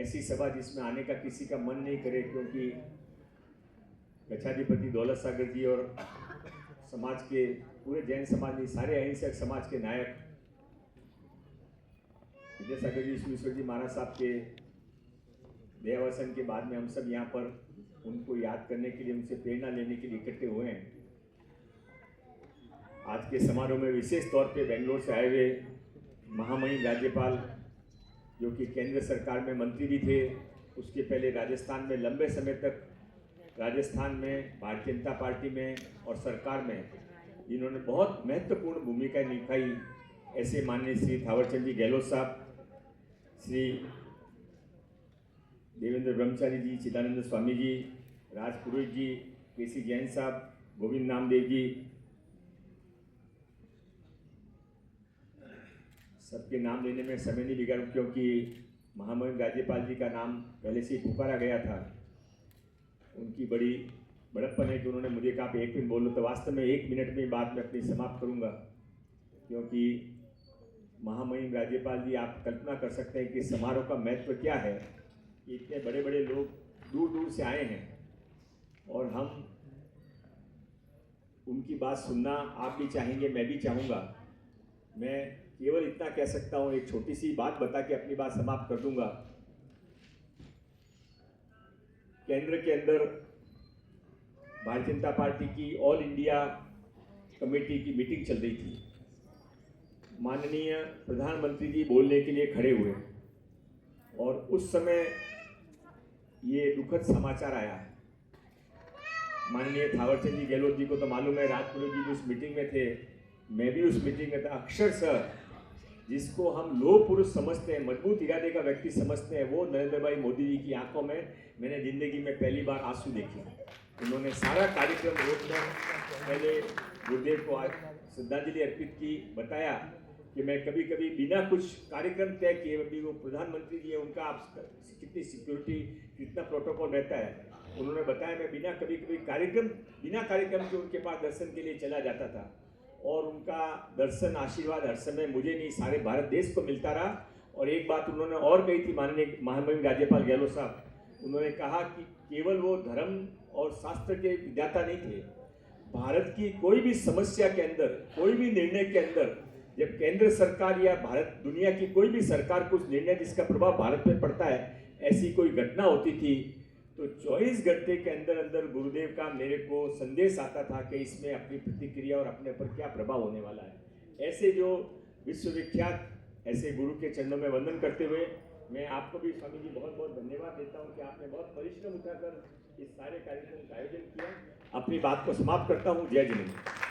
ऐसी सभा जिसमें आने का किसी का मन नहीं करे, क्योंकि गच्छाधिपति दौलत सागर जी और समाज के पूरे जैन समाज में सारे अहिंसक समाज के नायक विद्यासागर जी सुरेश्वर जी महाराज साहब के देहावसान के बाद में हम सब यहाँ पर उनको याद करने के लिए, उनसे प्रेरणा लेने के लिए इकट्ठे हुए हैं। आज के समारोह में विशेष तौर पे बेंगलोर से आए हुए महामहिम राज्यपाल, जो कि केंद्र सरकार में मंत्री भी थे, उसके पहले राजस्थान में लंबे समय तक राजस्थान में भारतीय जनता पार्टी में और सरकार में जिन्होंने बहुत महत्वपूर्ण भूमिका निभाई, ऐसे माननीय श्री थावरचंद जी गहलोत साहब, श्री देवेंद्र ब्रह्मचारी जी, चिदानंद स्वामी जी, राज पुरोहित जी, केसी जैन साहब, गोविंद नामदेव जी, सबके नाम लेने में समय नहीं बिगाड़ूं, क्योंकि महामहिम राज्यपाल जी का नाम पहले से ही पुकारा गया था। उनकी बड़ी बड़प्पन है कि उन्होंने मुझे कहा कि 1 मिनट बोलो, तो वास्तव में 1 मिनट में बात मैं अपनी समाप्त करूंगा, क्योंकि महामहिम राज्यपाल जी, आप कल्पना कर सकते हैं कि समारोह का महत्व क्या है। इतने बड़े बड़े लोग दूर दूर से आए हैं और हम उनकी बात सुनना आप भी चाहेंगे, मैं भी चाहूँगा। मैं केवल इतना कह सकता हूँ, एक छोटी सी बात बता के अपनी बात समाप्त कर दूंगा। केंद्र के अंदर भारतीय जनता पार्टी की ऑल इंडिया कमेटी की मीटिंग चल रही थी। माननीय प्रधानमंत्री जी बोलने के लिए खड़े हुए और उस समय ये दुखद समाचार आया। माननीय थावरचंद जी गहलोत जी को तो मालूम है, राजपुरोहित जी भी उस मीटिंग में थे, मैं भी उस मीटिंग में था। अक्षरशः जिसको हम लोह पुरुष समझते हैं, मजबूत इरादे का व्यक्ति समझते हैं, वो नरेंद्र भाई मोदी जी की आंखों में मैंने जिंदगी में पहली बार आंसू देखे। उन्होंने सारा कार्यक्रम रोककर पहले गुरुदेव को श्रद्धांजलि अर्पित की, बताया कि मैं कभी कभी बिना कुछ कार्यक्रम तय किए, अभी वो प्रधानमंत्री जी है, उनका आप कितनी सिक्योरिटी, कितना प्रोटोकॉल रहता है, उन्होंने बताया मैं बिना कार्यक्रम के उनके पास दर्शन के लिए चला जाता था। और उनका दर्शन आशीर्वाद हर समय मुझे नहीं, सारे भारत देश को मिलता रहा। और एक बात उन्होंने और कही थी माननीय महामहिम राज्यपाल गहलोत साहब, उन्होंने कहा कि केवल वो धर्म और शास्त्र के विद्याता नहीं थे, भारत की कोई भी समस्या के अंदर, कोई भी निर्णय के अंदर, जब केंद्र सरकार या भारत दुनिया की कोई भी सरकार कुछ निर्णय जिसका प्रभाव भारत में पड़ता है, ऐसी कोई घटना होती थी तो 24 घंटे के अंदर अंदर गुरुदेव का मेरे को संदेश आता था कि इसमें अपनी प्रतिक्रिया और अपने ऊपर क्या प्रभाव होने वाला है। ऐसे जो विश्वविख्यात ऐसे गुरु के चरणों में वंदन करते हुए मैं आपको भी स्वामी जी बहुत बहुत धन्यवाद देता हूं कि आपने बहुत परिश्रम उठाकर इस सारे कार्यक्रम का आयोजन किया। अपनी बात को समाप्त करता हूं। जय जिनेन्द्र।